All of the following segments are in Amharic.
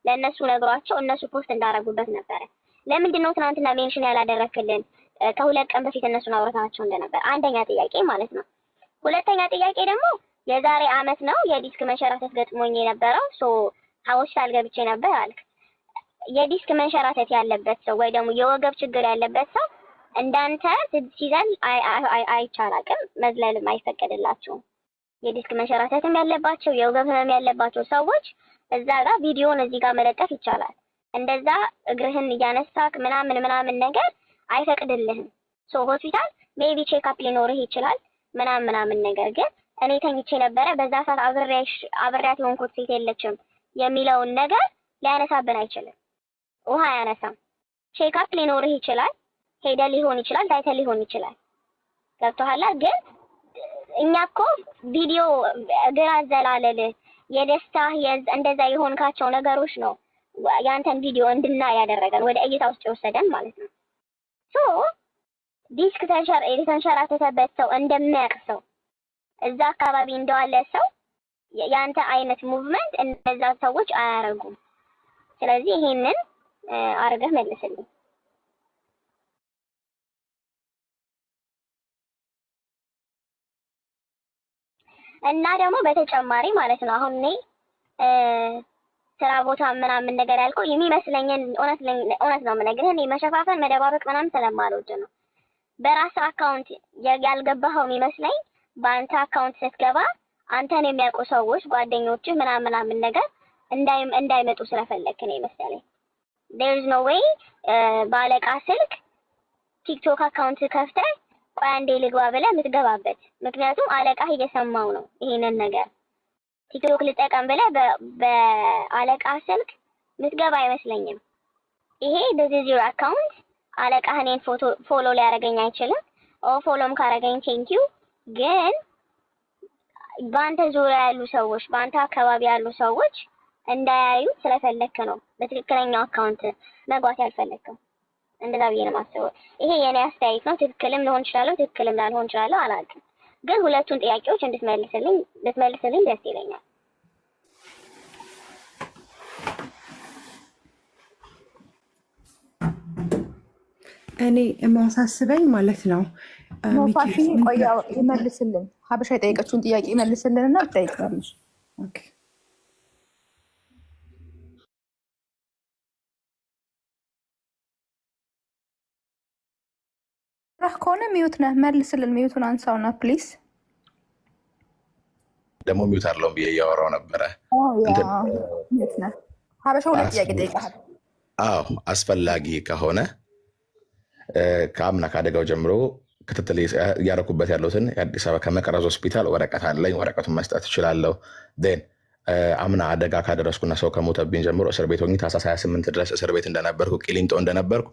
ለእነሱ ነግሯቸው እነሱ ፖስት እንዳረጉበት ነበረ። ለምንድን ነው ትናንትና ሜንሽን ያላደረክልን? ከሁለት ቀን በፊት እነሱን አውርታቸው እንደነበር አንደኛ ጥያቄ ማለት ነው። ሁለተኛ ጥያቄ ደግሞ የዛሬ አመት ነው የዲስክ መንሸራተት ገጥሞኝ የነበረው ሆስፒታል ገብቼ ነበር አልክ። የዲስክ መንሸራተት ያለበት ሰው ወይ ደግሞ የወገብ ችግር ያለበት ሰው እንዳንተ ሲዘል አይቻላቅም፣ መዝለልም አይፈቀድላቸውም። የዲስክ መንሸራተትም ያለባቸው የወገብ ህመም ያለባቸው ሰዎች እዛ ጋር ቪዲዮን እዚህ ጋር መለጠፍ ይቻላል። እንደዛ እግርህን እያነሳክ ምናምን ነገር አይፈቅድልህም። ሆስፒታል ሜቢ ቼክአፕ ሊኖርህ ይችላል ምናምን ነገር ግን እኔ ተኝቼ ነበረ በዛ ሰዓት አብሬያት የሆንኩት ሴት የለችም የሚለውን ነገር ሊያነሳብን አይችልም። ውሃ አያነሳም። ቼክአፕ ሊኖርህ ይችላል፣ ሄደ ሊሆን ይችላል፣ ታይተ ሊሆን ይችላል። ገብቶሃል? ግን እኛ እኮ ቪዲዮ እግር አዘላለል የደስታ እንደዛ የሆንካቸው ነገሮች ነው ያንተን ቪዲዮ እንድናይ ያደረገን ወደ እይታ ውስጥ የወሰደን ማለት ነው። ዲስክ የተንሸራተተበት ሰው እንደሚያውቅ ሰው እዛ አካባቢ እንደዋለ ሰው ያንተ አይነት ሙቭመንት እነዛ ሰዎች አያረጉም። ስለዚህ ይሄንን አርገህ መልስልኝ። እና ደግሞ በተጨማሪ ማለት ነው አሁን እኔ ስራ ቦታ ምናምን ነገር ያልከው የሚመስለኝን እውነት ነው የምነግርህ። እኔ መሸፋፈን መደባበቅ ምናምን ስለማልወድ ነው። በራስ አካውንት ያልገባኸው የሚመስለኝ በአንተ አካውንት ስትገባ አንተን የሚያውቁ ሰዎች ጓደኞች ምናምን ነገር እንዳይመጡ ስለፈለክ ነው ይመስለኝ። there is no way ባለቃ ስልክ ቲክቶክ አካውንት ከፍተህ ቆይ አንዴ ልግባ ብለህ የምትገባበት። ምክንያቱም አለቃህ እየሰማው ነው ይሄንን ነገር። ቲክቶክ ልጠቀም ብለህ በአለቃ ስልክ ምትገባ አይመስለኝም። ይሄ this is your account አለቃህ እኔን ፎሎ ሊያደርገኝ አይችልም። ፎሎም ካረገኝ ቴንክ ዩ። ግን በአንተ ዙሪያ ያሉ ሰዎች በአንተ አካባቢ ያሉ ሰዎች እንዳያዩ ስለፈለክ ነው በትክክለኛው አካውንት መግባት ያልፈለከው። እንደዛ ብዬ ነው የማስበው። ይሄ የኔ አስተያየት ነው። ትክክልም ሊሆን ይችላል፣ ትክክልም ላልሆን ይችላል፣ አላውቅም። ግን ሁለቱን ጥያቄዎች እንድትመልስልኝ ደስ ይለኛል። እኔ የሚያሳስበኝ ማለት ነው ፋሺ ቆያው ይመልስልን። ሀበሻ የጠየቀችውን ጥያቄ ይመልስልንና ትጠይቃለሽ። ኦኬ ራህ ከሆነ ሚዩት ነህ፣ መልስልን። ሚዩቱን አንሳውና ፕሊስ። ደግሞ ሚዩት አለውም ብዬ እያወራው ነበረ። ሚዩት ነህ። ሀበሻ ሁለት ጥያቄ ጠይቃል። አዎ አስፈላጊ ከሆነ ከአምና ከአደጋው ጀምሮ ክትትል እያደረኩበት ያለሁትን የአዲስ አበባ ከመቀረዝ ሆስፒታል ወረቀት አለኝ። ወረቀቱን መስጠት እችላለሁ። ን አምና አደጋ ካደረስኩና ሰው ከሞተብኝ ጀምሮ እስር ቤት ሆኜ ታህሳስ 28 ድረስ እስር ቤት እንደነበርኩ ቂሊንጦ እንደነበርኩ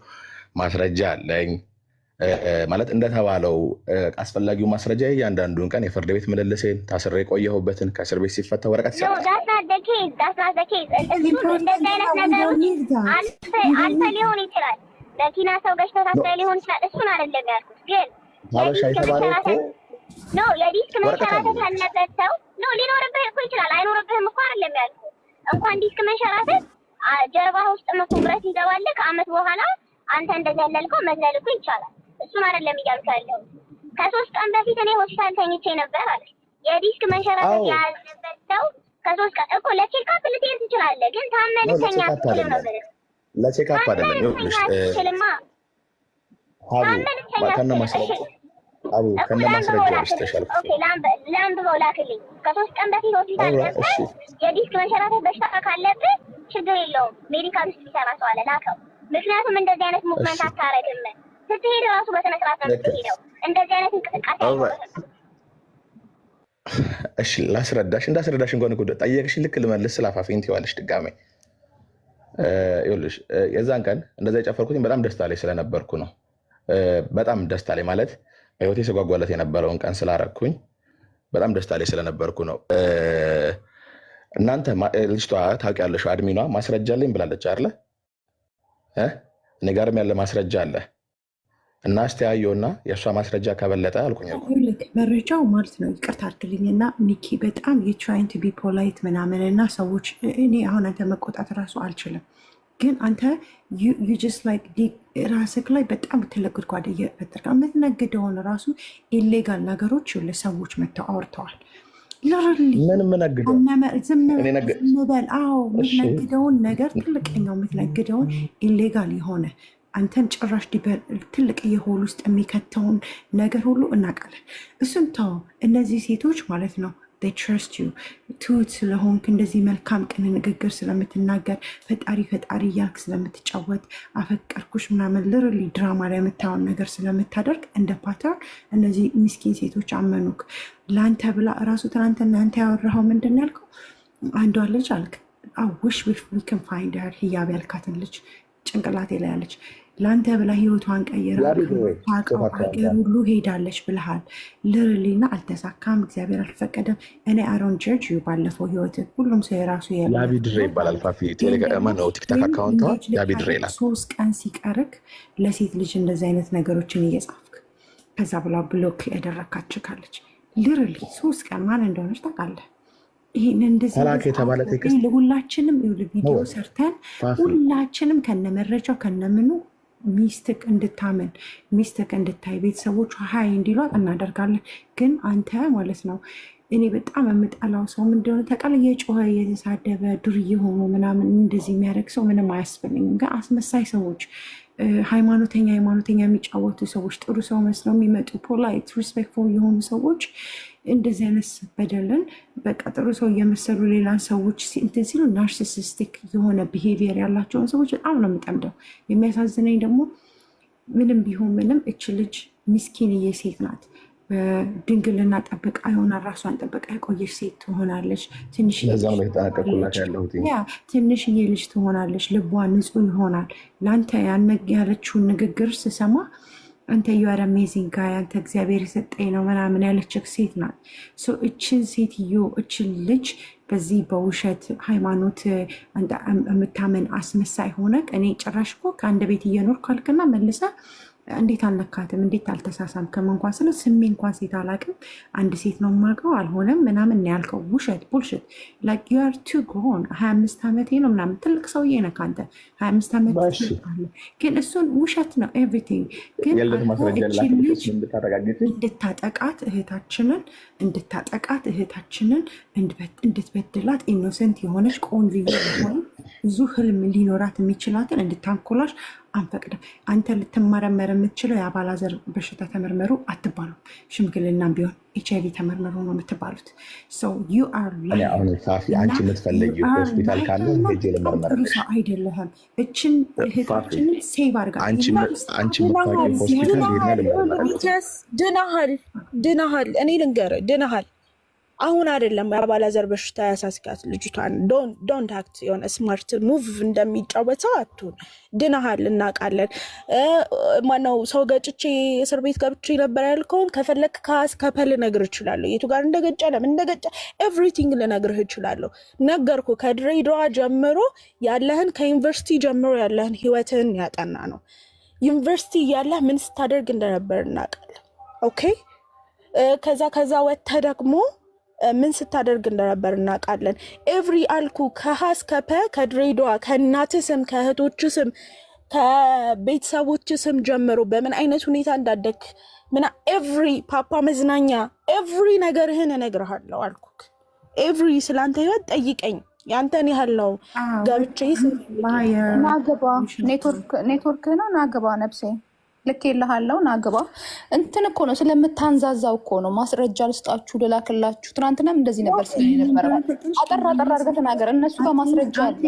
ማስረጃ አለኝ። ማለት እንደተባለው አስፈላጊው ማስረጃ እያንዳንዱን ቀን የፍርድ ቤት ምልልሴን ታስሬ የቆየሁበትን ከእስር ቤት ሲፈታ ወረቀት ይሰጣል። እንደዚህ አይነት ነገሮች አልፈ ሊሆን ይችላል። መኪና ሰው ገጭተህ ታስረህ ሊሆን ይችላል። እሱን አይደለም ያልኩት። ግን ሀበሻ የተባለው እኮ የዲስክ መንሸራተት ያለበት ሰው ሊኖርብህ እኮ ይችላል። አይኖርብህም እኮ አይደለም ያልኩት። እንኳን ዲስክ መንሸራተት ጀርባ ውስጥ መቶ ብረት ይገባልህ። ከአመት በኋላ አንተ እንደዘለልከው መዝለል እኮ ይቻላል። እሱን አይደለም እያልኩ ያለሁት። ከ3 ቀን በፊት እኔ ሆስፒታል ተኝቼ ነበር አለ። የዲስክ መንሸራተት ያለበት ሰው ከ3 ቀን እኮ ለቼክአፕ ልትሄድ ትችላለህ። ግን ታመልተኛ ትችል ነው ብለህ ለቼክአፕ አይደለም። ይኸውልሽ ከነ ማስረጃዎች ተሻልኩ። ኦኬ ላምብበው ላክልኝ። ከ3 ቀን በፊት ሆስፒታል ገብተህ የዲስክ መንሸራተት በሽታ ካለብህ ችግር የለውም ሜዲካል ውስጥ ሊሰራ ሰው አለ፣ ላከው። ምክንያቱም እንደዚህ አይነት ሙቭመንት አታረግም። ስትሄድ ራሱ በስነ ስርዓት ነው የምትሄደው። እንደዚህ አይነት እንቅስቃሴ አይኖርም። እሺ እንዳስረዳሽ እንኳን እኮ ጠየቅሽ፣ ልክ ልመልስ ስላፋፊን ትይዋለሽ ድጋሜ። ይኸውልሽ የዛን ቀን እንደዛ የጨፈርኩኝ በጣም ደስታ ላይ ስለነበርኩ ነው። በጣም ደስታ ላይ ማለት ህይወቴ ስጓጓለት የነበረውን ቀን ስላረኩኝ በጣም ደስታ ላይ ስለነበርኩ ነው። እናንተ ልጅቷ ታውቂያለሽ፣ አድሚኗ ማስረጃ አለኝ ብላለች አይደለ? እኔ ጋርም ያለ ማስረጃ አለ። እና አስተያየውና የእሷ ማስረጃ ከበለጠ አልኩኝ። መረጃው ማለት ነው። ይቅርታ አድርግልኝና ሚኪ በጣም የትራይን ቱ ቢ ፖላይት ምናምን እና ሰዎች እኔ አሁን አንተ መቆጣት እራሱ አልችልም፣ ግን አንተ ዩ ጀስት ላይክ ራስክ ላይ በጣም ትልቅ ጉድጓድ እየፈጠርክ የምትነግደውን ራሱ ኢሌጋል ነገሮች ለሰዎች መጥተው አውርተዋል። ዝም በል። አዎ የምትነግደውን ነገር ትልቀኛው የምትነግደውን ኢሌጋል የሆነ አንተን ጭራሽ ትልቅ የሆል ውስጥ የሚከተውን ነገር ሁሉ እናውቃለን። እሱን ተው። እነዚህ ሴቶች ማለት ነው ትረስት ዩ ትሁት ስለሆንክ እንደዚህ መልካም ቅን ንግግር ስለምትናገር ፈጣሪ ፈጣሪ እያልክ ስለምትጫወት አፈቀርኩሽ ምናምን ልርሊ ድራማ ላይ የምታየውን ነገር ስለምታደርግ እንደ ፓተርን እነዚህ ምስኪን ሴቶች አመኑክ። ለአንተ ብላ እራሱ ትናንትና አንተ ያወራኸው ምንድን ያልከው? አንዷ ልጅ አልክ አውሽ ዊክን ፋይንድ ሄር ህያብ ያልካትን ልጅ ጭንቅላቴ ላይ ያለች ለአንተ ብላ ህይወቷን ቀይራ ሀገር ሁሉ ሄዳለች ብልሃል። ልርሊና አልተሳካም፣ እግዚአብሔር አልፈቀደም። እኔ አሮን ጀርጅ ባለፈው ህይወት ሁሉም ሰው የራሱ ያቢድሬ ይባላል። ፋፊ ነው ቲክታክ አካውንቷ ያቢድሬ ይላል። 3 ቀን ሲቀርክ ለሴት ልጅ እንደዚህ አይነት ነገሮችን እየጻፍክ ከዛ ብላ ብሎክ ያደረካችካለች። ልርሊ 3 ቀን ማን እንደሆነች ታውቃለህ? ይህን እንደዚህ ሁላችንም ቪዲዮ ሰርተን ሁላችንም ከነመረጃው ከነምኑ ሚስትክ እንድታምን ሚስትክ እንድታይ ቤተሰቦቹ ሀይ እንዲሏት እናደርጋለን። ግን አንተ ማለት ነው እኔ በጣም የምጠላው ሰው ምንድነው ተቃል የጮኸ የተሳደበ ዱርዬ ሆኖ ምናምን እንደዚህ የሚያደርግ ሰው ምንም አያስፈልኝም። ግን አስመሳይ ሰዎች ሃይማኖተኛ የሚጫወቱ ሰዎች ጥሩ ሰው መስለው የሚመጡ ፖላይት ሪስፔክትፉል የሆኑ ሰዎች እንደዚህ አይነት በደልን በቃ ጥሩ ሰው እየመሰሉ ሌላን ሰዎች እንትን ሲሉ ናርሲሲስቲክ የሆነ ቢሄቪየር ያላቸውን ሰዎች በጣም ነው የምጠምደው። የሚያሳዝነኝ ደግሞ ምንም ቢሆን ምንም እች ልጅ ምስኪንዬ ሴት ናት። በድንግልና ጠብቃ የሆነ ራሷን ጠብቃ የቆየች ሴት ትሆናለች። ትንሽዬ ልጅ ትሆናለች። ልቧ ንጹህ ይሆናል። ለአንተ ያለችውን ንግግር ስሰማ አንተ ዩአር አሜዚንግ ጋይ አንተ እግዚአብሔር የሰጠኝ ነው ምናምን ያለች ሴት ናት። እችን ሴትዮ እችን ልጅ በዚህ በውሸት ሃይማኖት የምታመን አስመሳይ ሆነ እኔ ጭራሽ እኮ ከአንድ ቤት እየኖርኩ አልክና መልሰ እንዴት አልነካትም? እንዴት አልተሳሳምክም? እንኳን ስለ ስሜ እንኳን ሴት አላውቅም። አንድ ሴት ነው የማውቀው አልሆነም ምናምን ያልከው ውሸት ቡልሽት ላይክ ዩ አር ቱ ግሮን 25 ዓመቴ ነው ምናምን ትልቅ ሰውዬ ነህ አንተ 25 ዓመት አለ። ግን እሱን ውሸት ነው ኤቭሪቲንግ። ግን እንድታጠቃት እህታችንን እንድትበድላት ኢኖሰንት የሆነች ቆንጆ የሆነ ብዙ ህልም ሊኖራት የሚችላትን እንድታንኮላሽ አንፈቅድም። አንተ ልትመረመር የምትችለው የአባላዘር በሽታ ተመርመሩ አትባሉ። ሽምግልናም ቢሆን HIV ተመርመሩ ነው የምትባሉት። አንቺ የምትፈለጊው ሆስፒታል ካለ ሄጄ ልመርመር አይደለህም። እችን እህታችንን ሴቭ አድርጋ አንቺ የምታውቂው ሆስፒታል ድናሃል። እኔ ልንገርህ ድናሃል። አሁን አይደለም የአባላዘር በሽታ ያሳስጋት ልጅቷን። ዶንት አክት የሆነ ስማርት ሙቭ እንደሚጫወተው አትሁን። ድናሃል፣ እናውቃለን። ማነው ሰው ገጭቼ እስር ቤት ገብቼ ነበር ያልከውን ከፈለክ ከአስከፐ ልነግርህ እችላለሁ። የቱ ጋር እንደገጨ ለምን እንደገጨ ኤቭሪቲንግ ልነግርህ እችላለሁ። ነገርኩ። ከድሬዳዋ ጀምሮ ያለህን ከዩኒቨርሲቲ ጀምሮ ያለህን ህይወትህን ያጠና ነው። ዩኒቨርሲቲ እያለህ ምን ስታደርግ እንደነበር እናውቃለን። ኦኬ። ከዛ ወጥተህ ደግሞ ምን ስታደርግ እንደነበር እናውቃለን። ኤቭሪ አልኩ ከሀስ ከፐ ከድሬዳዋ ከእናት ስም ከእህቶች ስም ከቤተሰቦች ስም ጀምሮ በምን አይነት ሁኔታ እንዳደግ ኤቭሪ ፓፓ መዝናኛ ኤቭሪ ነገርህን እነግርሃለሁ አልኩ። ኤቭሪ ስላንተ ህይወት ጠይቀኝ። ያንተን ያህል ነው ገብቼ ናገባ ኔትወርክ ነው ናገባ ነብሴ ልክ የለሃለው ናግባ። እንትን እኮ ነው ስለምታንዛዛው እኮ ነው። ማስረጃ ልስጣችሁ ልላክላችሁ። ትናንትናም እንደዚህ ነበር ስለነበረ አጠራ አድርገህ ተናገር። እነሱ ጋር ማስረጃ አለ።